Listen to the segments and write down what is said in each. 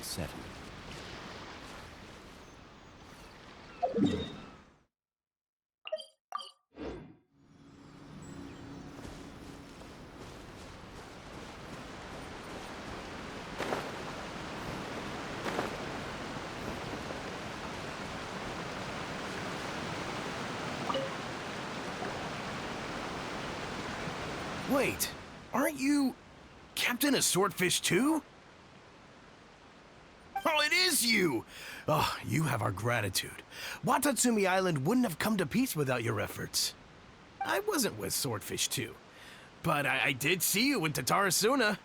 setting. Wait, aren't you Captain of Swordfish too? Oh, it is you! Oh, you have our gratitude. Watatsumi Island wouldn't have come to peace without your efforts. I wasn't with Swordfish 2, but I did see you with Tatarasuna.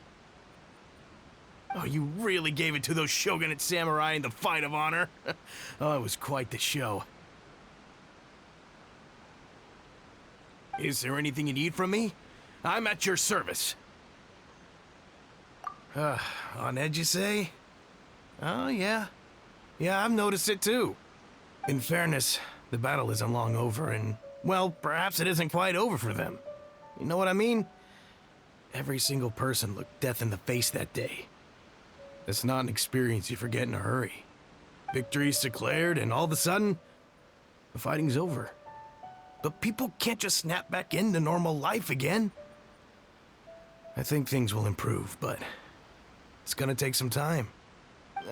Oh, you really gave it to those shogunate samurai in the fight of honor. Oh, it was quite the show. Is there anything you need from me? I'm at your service. On edge, you say? Oh, yeah. Yeah, I've noticed it too. In fairness, the battle isn't long over, and, well, perhaps it isn't quite over for them. You know what I mean? Every single person looked death in the face that day. It's not an experience you forget in a hurry. Victory's declared, and all of a sudden, the fighting's over. But people can't just snap back into normal life again. I think things will improve, but it's gonna take some time.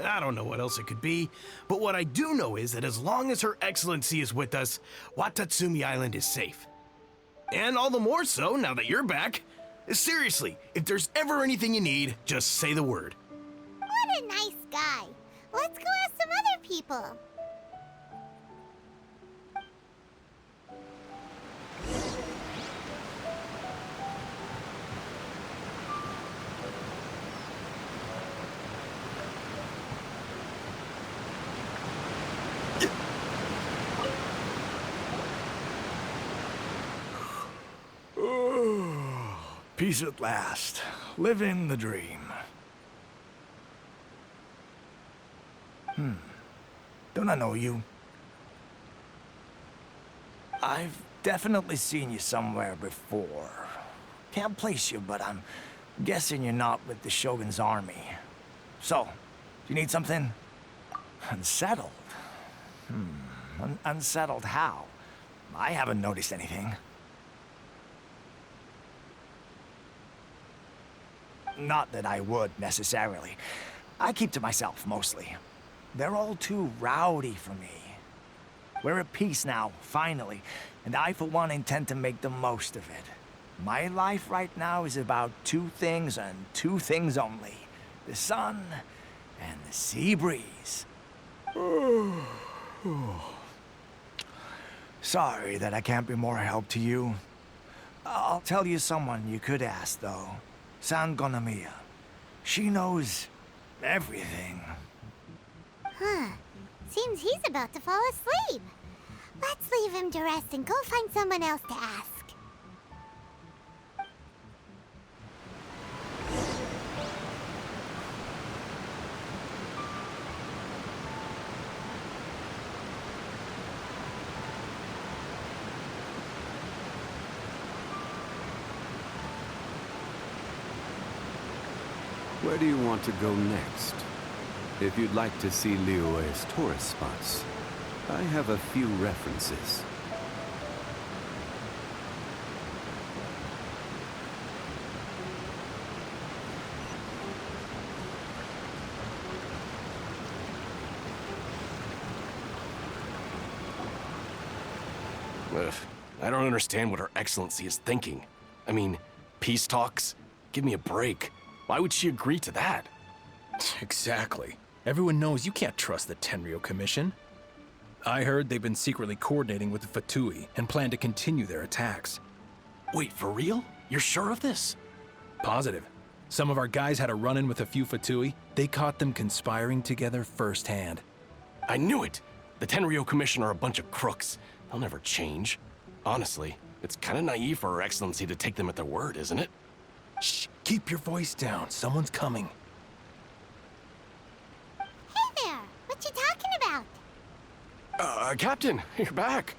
I don't know what else it could be, but what I do know is that as long as Her Excellency is with us, Watatsumi Island is safe. And all the more so now that you're back. Seriously, if there's ever anything you need, just say the word. What a nice guy. Let's go ask some other people. Peace at last. Living the dream. Don't I know you? I've definitely seen you somewhere before. Can't place you, but I'm guessing you're not with the Shogun's army. So, do you need something? Unsettled? Unsettled how? I haven't noticed anything. Not that I would, necessarily. I keep to myself, mostly. They're all too rowdy for me. We're at peace now, finally, and I, for one, intend to make the most of it. My life right now is about two things and two things only. The sun and the sea breeze. Sorry that I can't be more help to you. I'll tell you someone you could ask, though. Sangonomiya. She knows everything. Huh. Seems he's about to fall asleep. Let's leave him to rest and go find someone else to ask. Where do you want to go next? If you'd like to see Liyue's tourist spots, I have a few references. Ugh, I don't understand what Her Excellency is thinking. I mean, peace talks? Give me a break. Why would she agree to that? Exactly. Everyone knows you can't trust the Tenryo Commission. I heard they've been secretly coordinating with the Fatui and plan to continue their attacks. Wait, for real? You're sure of this? Positive. Some of our guys had a run-in with a few Fatui. They caught them conspiring together firsthand. I knew it! The Tenryo Commission are a bunch of crooks. They'll never change. Honestly, it's kind of naive for Her Excellency to take them at their word, isn't it? Shh, keep your voice down. Someone's coming. Hey there! What you talking about? Captain, you're back.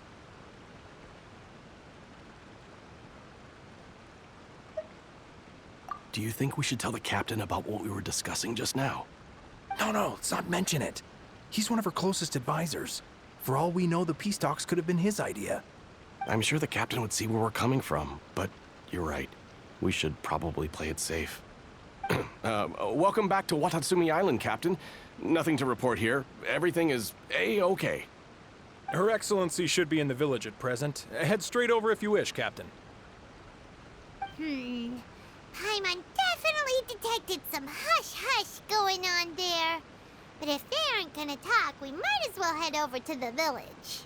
Do you think we should tell the captain about what we were discussing just now? No, let's not mention it. He's one of her closest advisors. For all we know, the peace talks could have been his idea. I'm sure the captain would see where we're coming from, but you're right. We should probably play it safe. Welcome back to Watatsumi Island, Captain. Nothing to report here. Everything is A-okay. Her Excellency should be in the village at present. Head straight over if you wish, Captain. Paimon definitely detected some hush-hush going on there. But if they aren't gonna talk, we might as well head over to the village.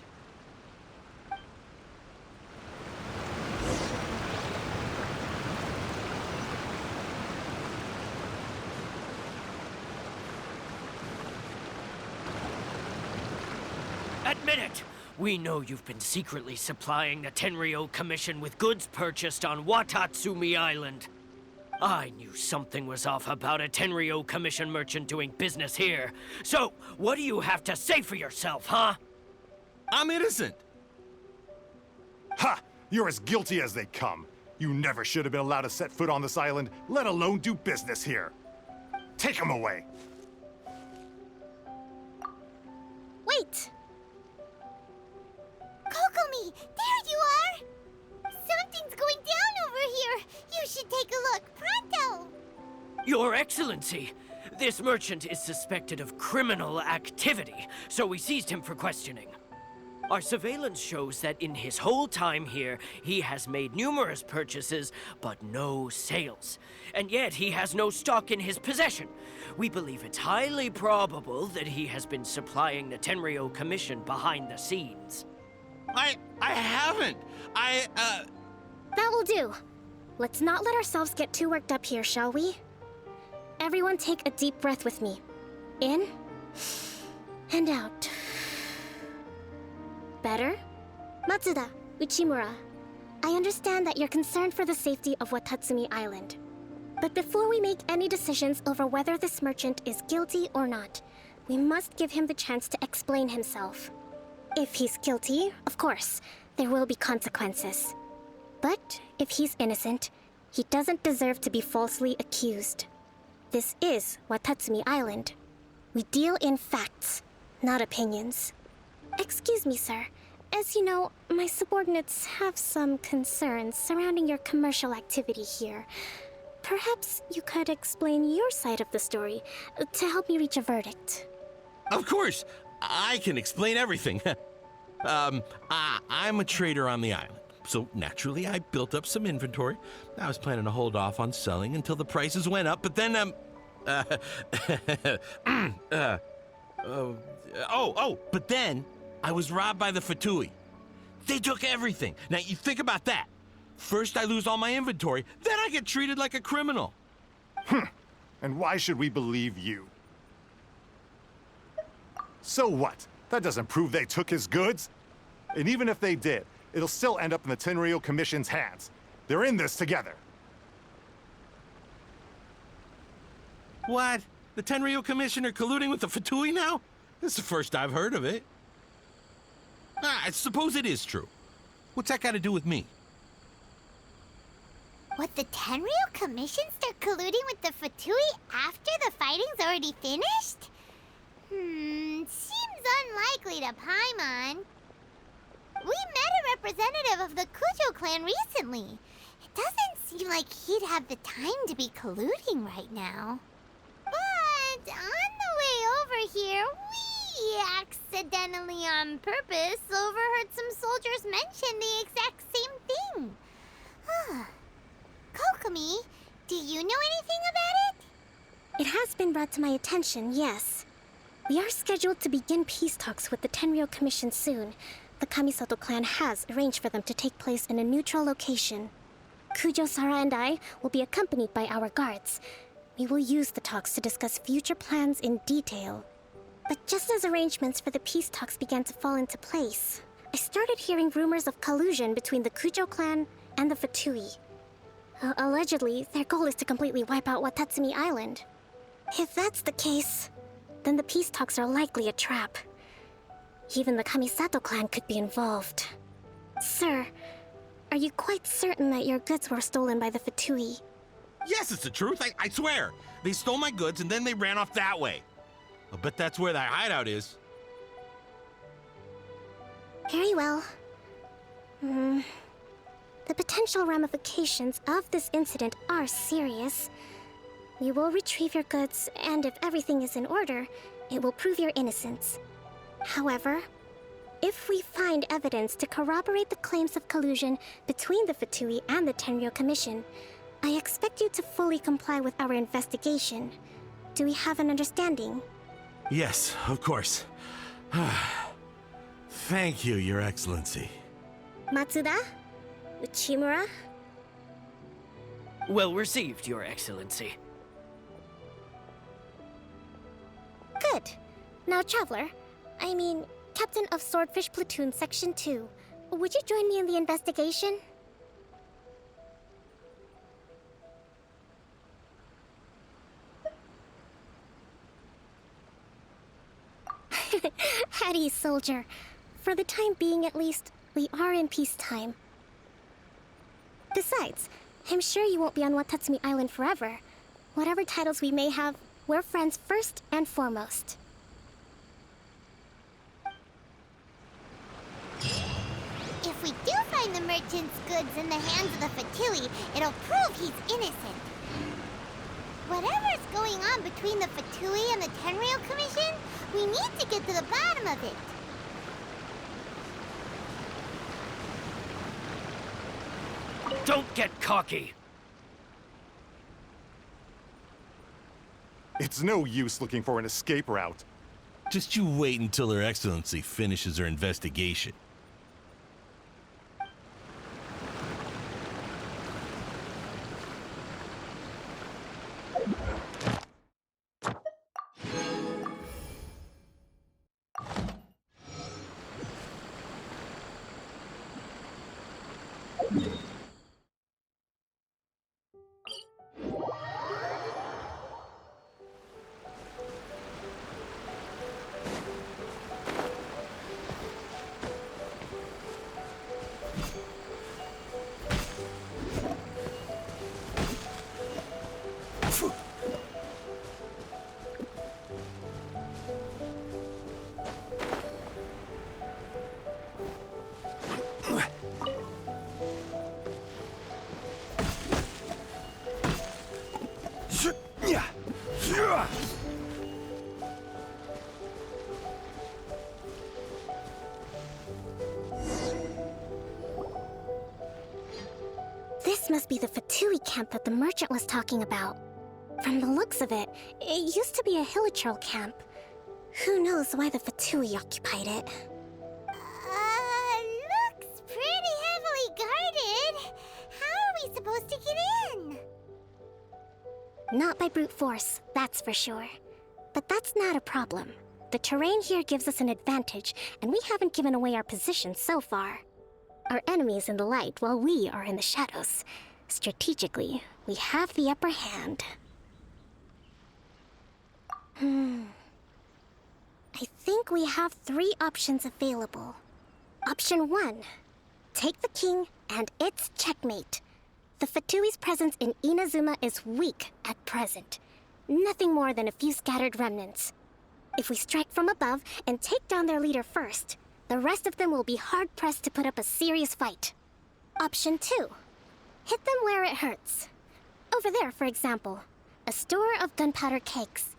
Admit it! We know you've been secretly supplying the Tenryou Commission with goods purchased on Watatsumi Island. I knew something was off about a Tenryou Commission merchant doing business here. So, what do you have to say for yourself, huh? I'm innocent. Ha! You're as guilty as they come. You never should have been allowed to set foot on this island, let alone do business here. Take him away. Wait! Kokomi, there you are! Something's going down over here. You should take a look, pronto! Your Excellency, this merchant is suspected of criminal activity, so we seized him for questioning. Our surveillance shows that in his whole time here, he has made numerous purchases, but no sales. And yet he has no stock in his possession. We believe it's highly probable that he has been supplying the Tenryou Commission behind the scenes. I haven't. That will do. Let's not let ourselves get too worked up here, shall we? Everyone take a deep breath with me. In and out. Better? Matsuda, Uchimura, I understand that you're concerned for the safety of Watatsumi Island. But before we make any decisions over whether this merchant is guilty or not, we must give him the chance to explain himself. If he's guilty, of course, there will be consequences. But if he's innocent, he doesn't deserve to be falsely accused. This is Watatsumi Island. We deal in facts, not opinions. Excuse me, sir. As you know, my subordinates have some concerns surrounding your commercial activity here. Perhaps you could explain your side of the story to help me reach a verdict. Of course, I can explain everything. I'm a trader on the island, so naturally I built up some inventory. I was planning to hold off on selling until the prices went up, but then, but then I was robbed by the Fatui. They took everything. Now, you think about that. First I lose all my inventory, then I get treated like a criminal. And why should we believe you? So what? That doesn't prove they took his goods. And even if they did, it'll still end up in the Tenryou Commission's hands. They're in this together. What? The Tenryou Commission are colluding with the Fatui now? This is the first I've heard of it. I suppose it is true. What's that got to do with me? What, the Tenryou Commission start colluding with the Fatui after the fighting's already finished? Seems unlikely to Paimon. We met a representative of the Kujo clan recently. It doesn't seem like he'd have the time to be colluding right now. But on the way over here, we accidentally on purpose overheard some soldiers mention the exact same thing. Kokomi, do you know anything about it? It has been brought to my attention, yes. We are scheduled to begin peace talks with the Tenryou Commission soon. The Kamisato clan has arranged for them to take place in a neutral location. Kujo, Sara, and I will be accompanied by our guards. We will use the talks to discuss future plans in detail. But just as arrangements for the peace talks began to fall into place, I started hearing rumors of collusion between the Kujo clan and the Fatui. Allegedly, their goal is to completely wipe out Watatsumi Island. If that's the case, then the peace talks are likely a trap. Even the Kamisato clan could be involved. Sir, are you quite certain that your goods were stolen by the Fatui? Yes, it's the truth. I swear. They stole my goods and then they ran off that way. I bet that's where their hideout is. Very well. The potential ramifications of this incident are serious. We will retrieve your goods, and if everything is in order, it will prove your innocence. However, if we find evidence to corroborate the claims of collusion between the Fatui and the Tenryou Commission, I expect you to fully comply with our investigation. Do we have an understanding? Yes, of course. Thank you, Your Excellency. Matsuda? Uchimura? Well received, Your Excellency. Good. Now, Traveler, Captain of Swordfish Platoon Section 2, would you join me in the investigation? At ease, soldier. For the time being, at least, we are in peacetime. Besides, I'm sure you won't be on Watatsumi Island forever. Whatever titles we may have, we're friends first and foremost. If we do find the merchant's goods in the hands of the Fatui, it'll prove he's innocent. Whatever's going on between the Fatui and the Tenryou Commission, we need to get to the bottom of it. Don't get cocky! It's no use looking for an escape route. Just you wait until Her Excellency finishes her investigation. This must be the Fatui camp that the merchant was talking about. From the looks of it, it used to be a Hilichurl camp. Who knows why the Fatui occupied it? Looks pretty heavily guarded. How are we supposed to get in? Not by brute force, that's for sure. But that's not a problem. The terrain here gives us an advantage, and we haven't given away our position so far. Our enemy is in the light while we are in the shadows. Strategically, we have the upper hand. I think we have 3 options available. Option 1. Take the king, and it's checkmate. The Fatui's presence in Inazuma is weak at present. Nothing more than a few scattered remnants. If we strike from above and take down their leader first, the rest of them will be hard-pressed to put up a serious fight. Option 2. Hit them where it hurts. Over there, for example, a store of gunpowder cakes.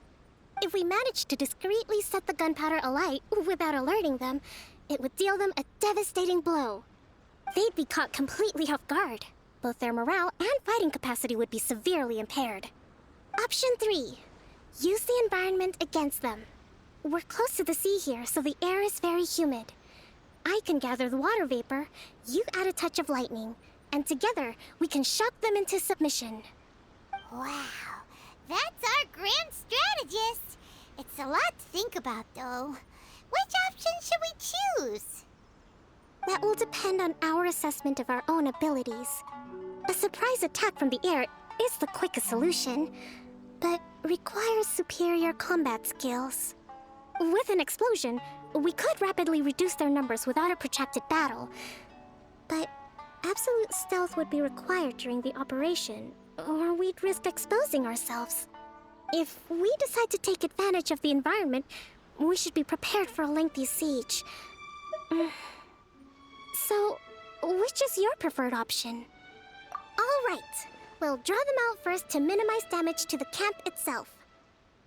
If we manage to discreetly set the gunpowder alight without alerting them, it would deal them a devastating blow. They'd be caught completely off guard. Both their morale and fighting capacity would be severely impaired. Option 3. Use the environment against them. We're close to the sea here, so the air is very humid. I can gather the water vapor, you add a touch of lightning, and together we can shock them into submission. Wow, that's our grand strategist. It's a lot to think about, though. Which option should we choose? That will depend on our assessment of our own abilities. A surprise attack from the air is the quickest solution, but requires superior combat skills. With an explosion, we could rapidly reduce their numbers without a protracted battle. But absolute stealth would be required during the operation, or we'd risk exposing ourselves. If we decide to take advantage of the environment, we should be prepared for a lengthy siege. So, which is your preferred option? All right. We'll draw them out first to minimize damage to the camp itself.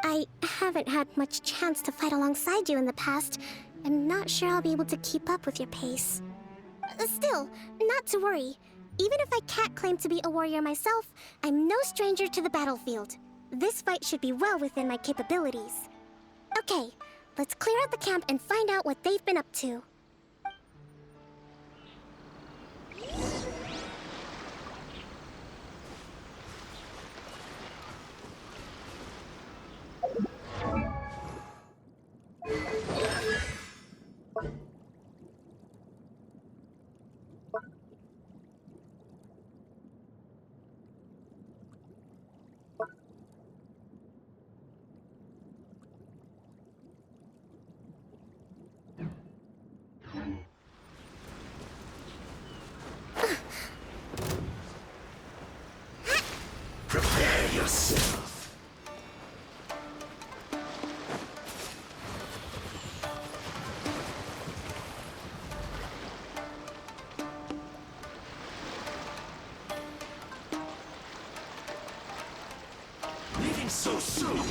I haven't had much chance to fight alongside you in the past. I'm not sure I'll be able to keep up with your pace. Still, not to worry. Even if I can't claim to be a warrior myself, I'm no stranger to the battlefield. This fight should be well within my capabilities. Okay, let's clear out the camp and find out what they've been up to. Prepare yourself. Leaving so soon?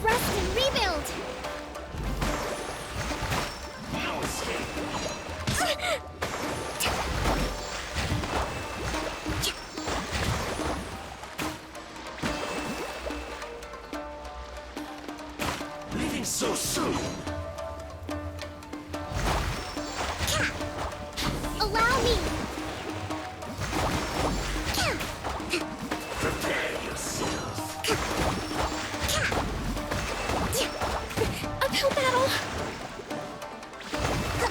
Rest and rebuild! No escape. Leaving so soon? Allow me! Prepare yourself. Uphill battle!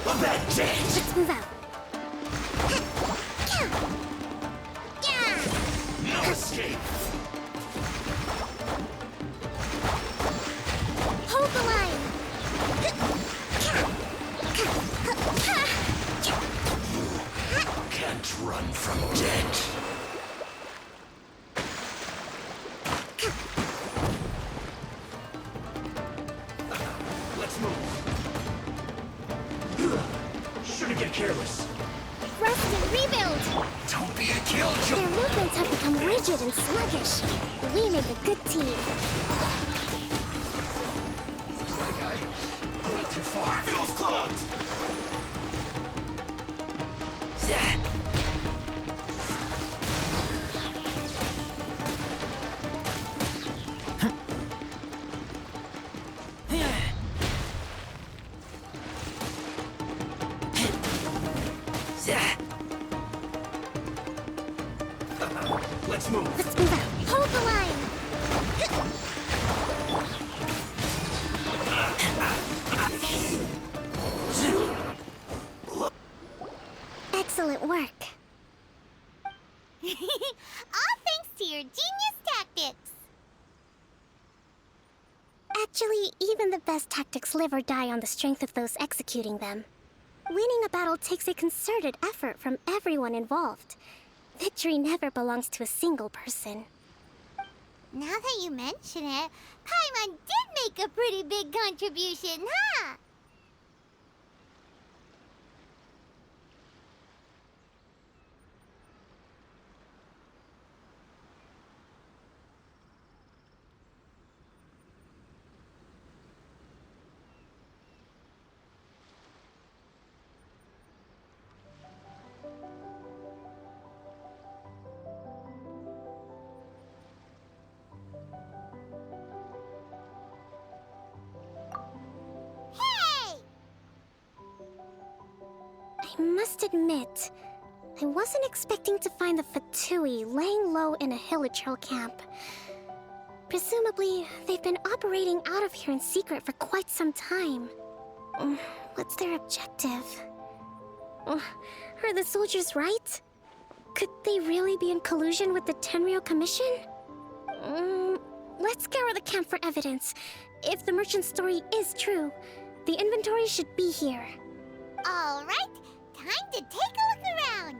A bad day. Let's move out. No escape. Hold the line! Can't run from death. Let's move. Shouldn't get careless. Rest and rebuild! Don't be a killjoy. Their movements have become rigid and sluggish. We make a good team. Not too far. Feels clogged. Let's move. Let's move out. Hold the line! Excellent work. All thanks to your genius tactics. Actually, even the best tactics live or die on the strength of those executing them. Winning a battle takes a concerted effort from everyone involved. Victory never belongs to a single person. Now that you mention it, Paimon did make a pretty big contribution, huh? I must admit, I wasn't expecting to find the Fatui laying low in a Hilichurl camp. Presumably, they've been operating out of here in secret for quite some time. What's their objective? Are the soldiers right? Could they really be in collusion with the Tenryou Commission? Let's scour the camp for evidence. If the merchant's story is true, the inventory should be here. All right, time to take a look around.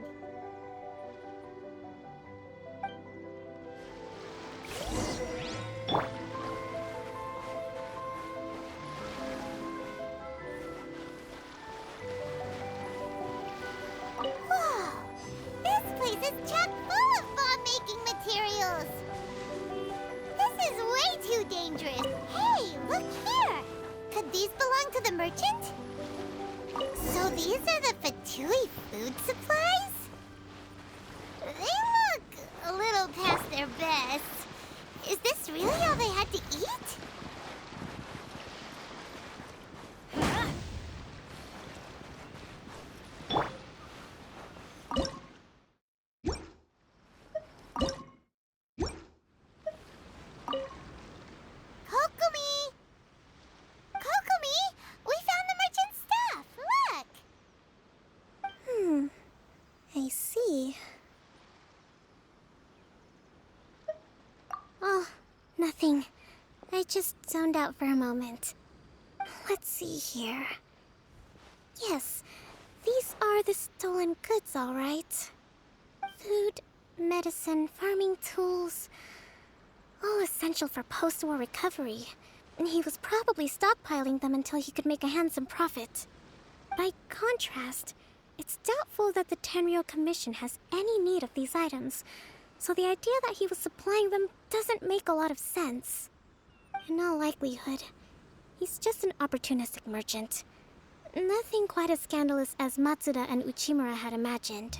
to the merchant? So these are the Fatui food supplies? They look a little past their best. Is this really all they had to eat? Kokomi! Kokomi! We found the merchant's stuff! Look! I see. Oh, nothing. I just zoned out for a moment. Let's see here. Yes, these are the stolen goods, all right. Food, medicine, farming tools. All essential for post-war recovery. And he was probably stockpiling them until he could make a handsome profit. By contrast, it's doubtful that the Tenryou Commission has any need of these items, so the idea that he was supplying them doesn't make a lot of sense. In all likelihood, he's just an opportunistic merchant. Nothing quite as scandalous as Matsuda and Uchimura had imagined.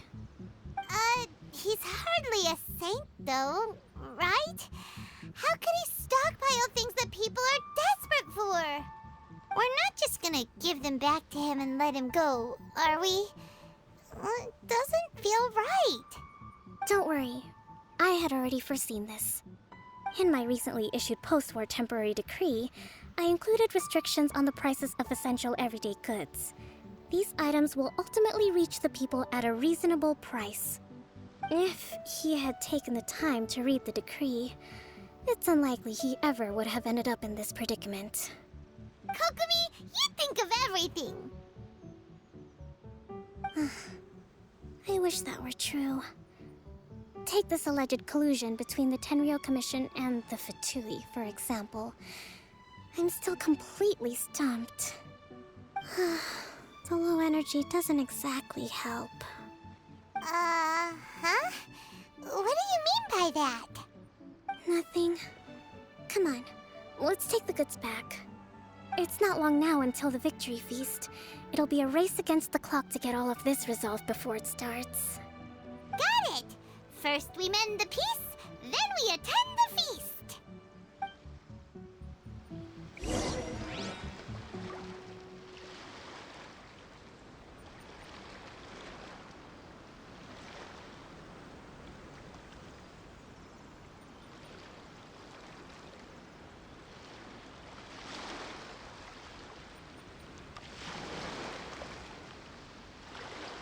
He's hardly a saint, though, right? How could he stockpile things that people are desperate for? We're not just gonna give them back to him and let him go, are we? It doesn't feel right. Don't worry. I had already foreseen this. In my recently issued post-war temporary decree, I included restrictions on the prices of essential everyday goods. These items will ultimately reach the people at a reasonable price. If he had taken the time to read the decree, it's unlikely he ever would have ended up in this predicament. Kokomi, you think of everything! I wish that were true. Take this alleged collusion between the Tenryou Commission and the Fatui, for example. I'm still completely stumped. The low energy doesn't exactly help. Huh? What do you mean by that? Nothing. Come on, let's take the goods back. It's not long now until the victory feast. It'll be a race against the clock to get all of this resolved before it starts. Got it! First we mend the peace, then we attend the feast!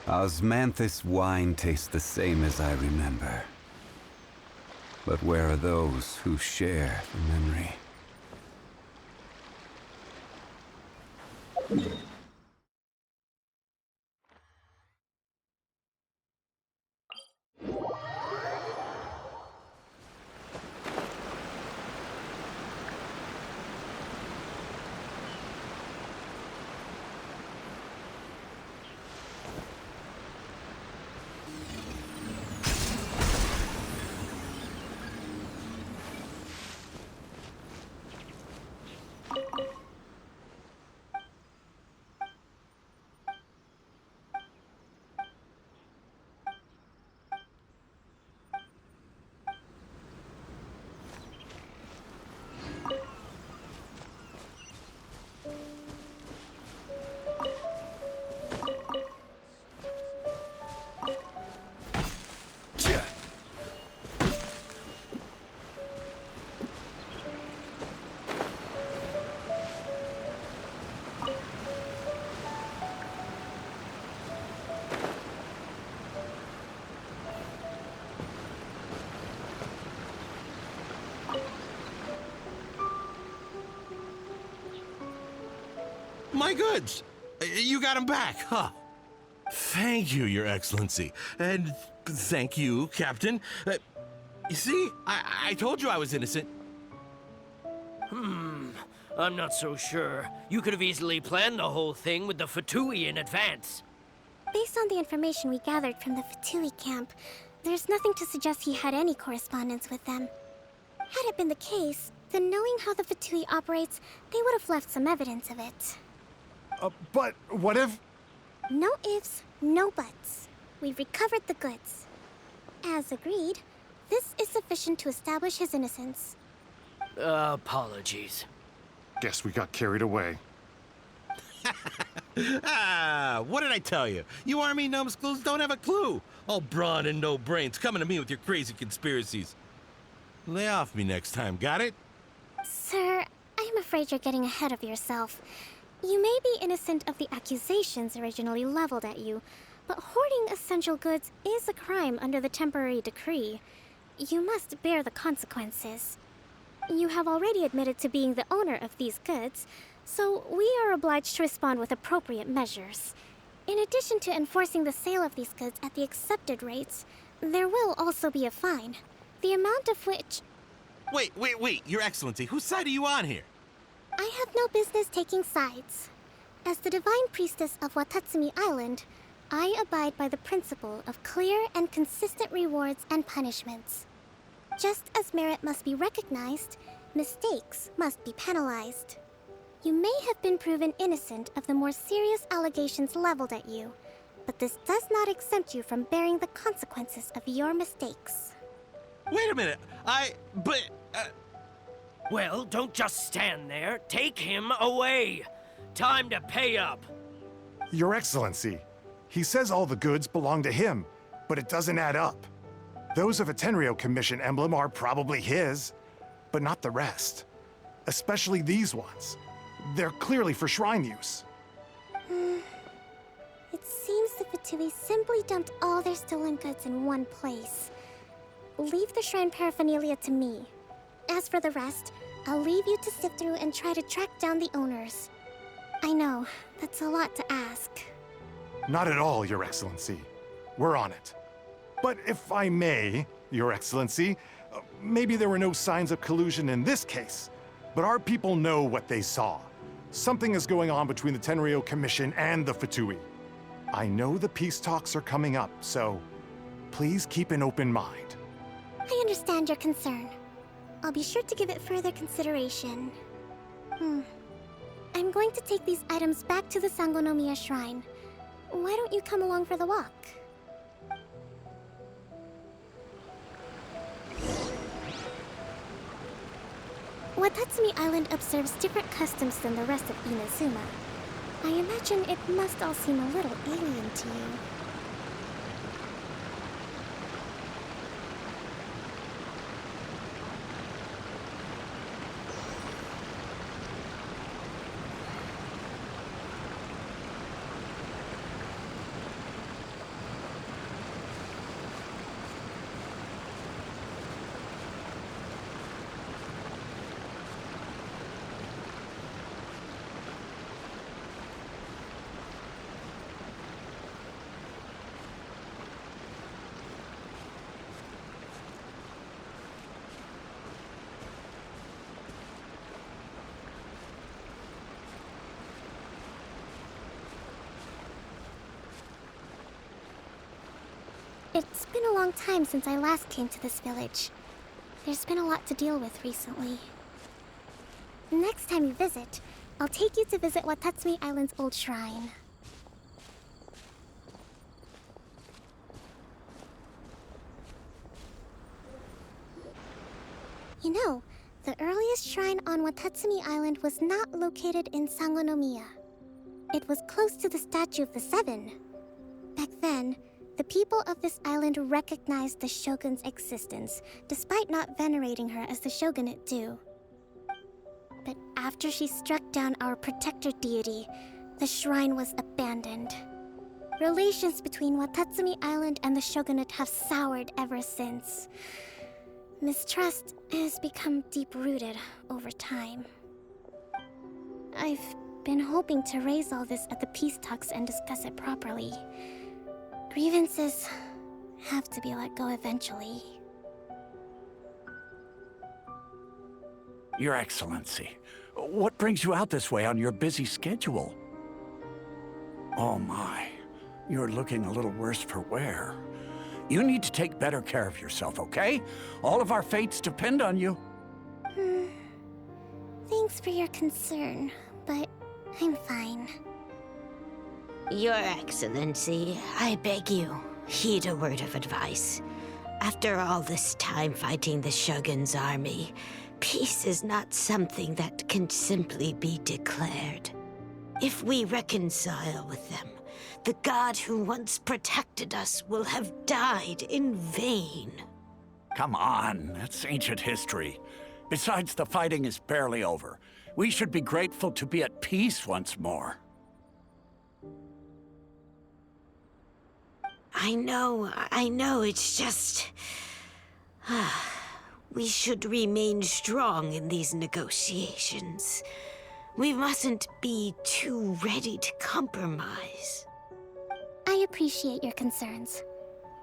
Osmanthus wine tastes the same as I remember. But where are those who share the memory? My goods! You got them back, huh? Thank you, Your Excellency. And thank you, Captain. You see, I told you I was innocent. I'm not so sure. You could have easily planned the whole thing with the Fatui in advance. Based on the information we gathered from the Fatui camp, there's nothing to suggest he had any correspondence with them. Had it been the case, then knowing how the Fatui operates, they would have left some evidence of it. But what if... No ifs, no buts. We've recovered the goods. As agreed, this is sufficient to establish his innocence. Apologies. Guess we got carried away. What did I tell you? You army numbskulls don't have a clue. All brawn and no brains coming to me with your crazy conspiracies. Lay off me next time, got it? Sir, I'm afraid you're getting ahead of yourself. You may be innocent of the accusations originally leveled at you, but hoarding essential goods is a crime under the temporary decree. You must bear the consequences. You have already admitted to being the owner of these goods, so we are obliged to respond with appropriate measures. In addition to enforcing the sale of these goods at the accepted rates, there will also be a fine, the amount of which... Wait, Your Excellency, whose side are you on here? I have no business taking sides. As the Divine Priestess of Watatsumi Island, I abide by the principle of clear and consistent rewards and punishments. Just as merit must be recognized, mistakes must be penalized. You may have been proven innocent of the more serious allegations leveled at you, but this does not exempt you from bearing the consequences of your mistakes. Wait a minute, Well, don't just stand there. Take him away. Time to pay up. Your Excellency, he says all the goods belong to him, but it doesn't add up. Those of a Tenryo Commission emblem are probably his, but not the rest. Especially these ones. They're clearly for shrine use. It seems the Fatui simply dumped all their stolen goods in one place. Leave the shrine paraphernalia to me. As for the rest, I'll leave you to sift through and try to track down the owners. I know, that's a lot to ask. Not at all, Your Excellency. We're on it. But if I may, Your Excellency, maybe there were no signs of collusion in this case, but our people know what they saw. Something is going on between the Tenryo Commission and the Fatui. I know the peace talks are coming up, so please keep an open mind. I understand your concern. I'll be sure to give it further consideration. I'm going to take these items back to the Sangonomiya Shrine. Why don't you come along for the walk? Watatsumi Island observes different customs than the rest of Inazuma. I imagine it must all seem a little alien to you. It's been a long time since I last came to this village. There's been a lot to deal with recently. Next time you visit, I'll take you to visit Watatsumi Island's old shrine. You know, the earliest shrine on Watatsumi Island was not located in Sangonomiya. It was close to the Statue of the Seven. Back then, the people of this island recognized the shogun's existence, despite not venerating her as the shogunate do. But after she struck down our protector deity, the shrine was abandoned. Relations between Watatsumi Island and the shogunate have soured ever since. Mistrust has become deep-rooted over time. I've been hoping to raise all this at the peace talks and discuss it properly. Grievances have to be let go eventually. Your Excellency, what brings you out this way on your busy schedule? Oh my, you're looking a little worse for wear. You need to take better care of yourself, okay? All of our fates depend on you. Thanks for your concern, but I'm fine. Your Excellency, I beg you, heed a word of advice. After all this time fighting the Shogun's army, peace is not something that can simply be declared. If we reconcile with them, the god who once protected us will have died in vain. Come on, that's ancient history. Besides, the fighting is barely over. We should be grateful to be at peace once more. I know, it's just... We should remain strong in these negotiations. We mustn't be too ready to compromise. I appreciate your concerns.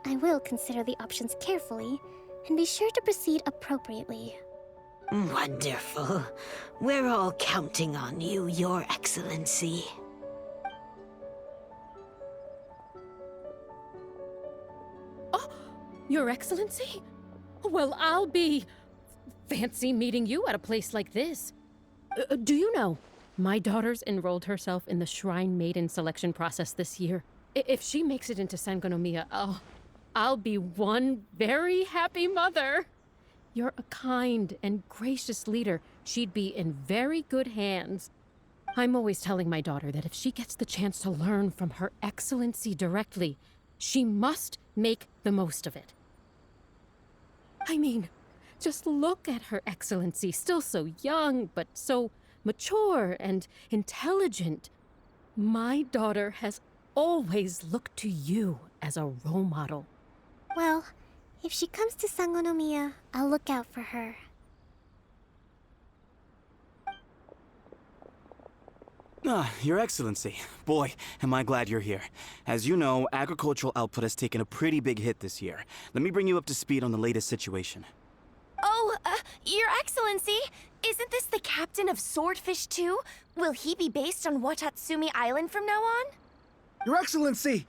I will consider the options carefully, and be sure to proceed appropriately. Wonderful. We're all counting on you, Your Excellency. Your Excellency? Well, I'll be... fancy meeting you at a place like this. Do you know, my daughter's enrolled herself in the Shrine Maiden selection process this year. If she makes it into Sangonomiya, I'll be one very happy mother. You're a kind and gracious leader. She'd be in very good hands. I'm always telling my daughter that if she gets the chance to learn from Her Excellency directly, she must make the most of it. I mean, just look at Her Excellency, still so young, but so mature and intelligent. My daughter has always looked to you as a role model. Well, if she comes to Sangonomiya, I'll look out for her. Your Excellency. Boy, am I glad you're here. As you know, agricultural output has taken a pretty big hit this year. Let me bring you up to speed on the latest situation. Oh, Your Excellency, isn't this the captain of Swordfish 2? Will he be based on Watatsumi Island from now on? Your Excellency!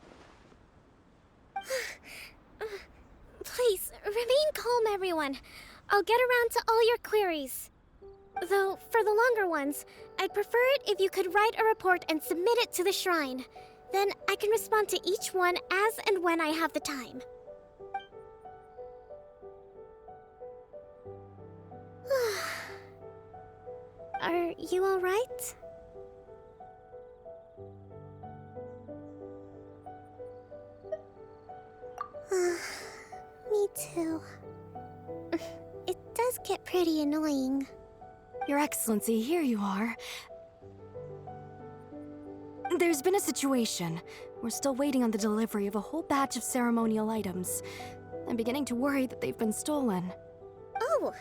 Please, remain calm, everyone. I'll get around to all your queries. Though, for the longer ones, I'd prefer it if you could write a report and submit it to the shrine. Then I can respond to each one as and when I have the time. Are you all right? Me too. It does get pretty annoying. Your Excellency, here you are. There's been a situation. We're still waiting on the delivery of a whole batch of ceremonial items. I'm beginning to worry that they've been stolen. Oh,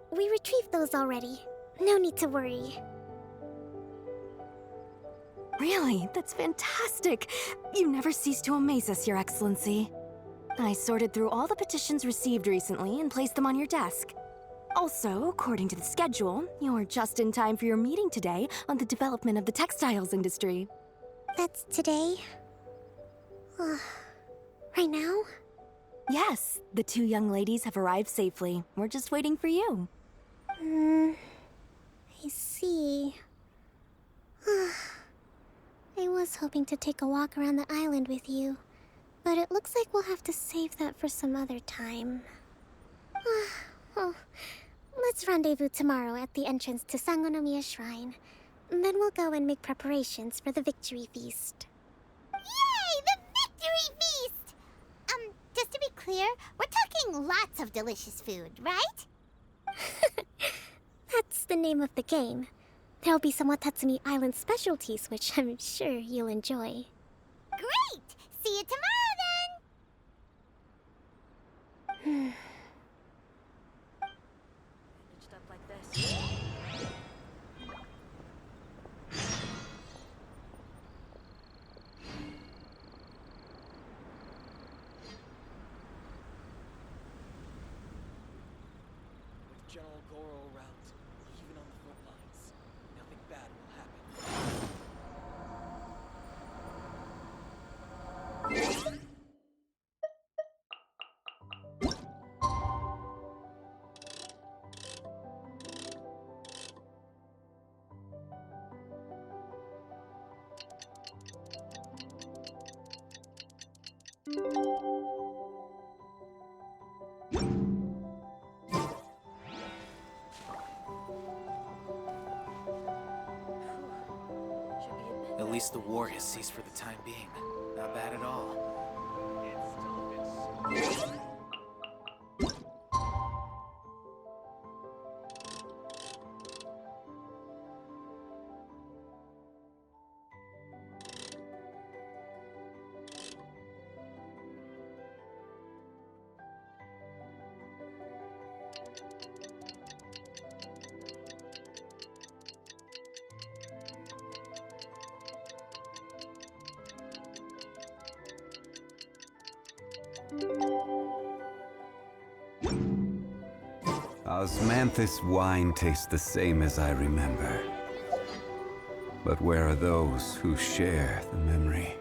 we retrieved those already. No need to worry. Really? That's fantastic. You never cease to amaze us, Your Excellency. I sorted through all the petitions received recently and placed them on your desk. Also, according to the schedule, you're just in time for your meeting today on the development of the textiles industry. That's today? Right now? Yes, the two young ladies have arrived safely. We're just waiting for you. I see. I was hoping to take a walk around the island with you, but it looks like we'll have to save that for some other time. Oh, let's rendezvous tomorrow at the entrance to Sangonomiya Shrine. Then we'll go and make preparations for the victory feast. Yay! The victory feast! Just to be clear, we're talking lots of delicious food, right? That's the name of the game. There'll be some Watatsumi Island specialties, which I'm sure you'll enjoy. Great! See you tomorrow, then! With General Goro around, even on the front lines, nothing bad will happen. At least the war has ceased for the time being. Not bad at all. Osmanthus wine tastes the same as I remember. But where are those who share the memory?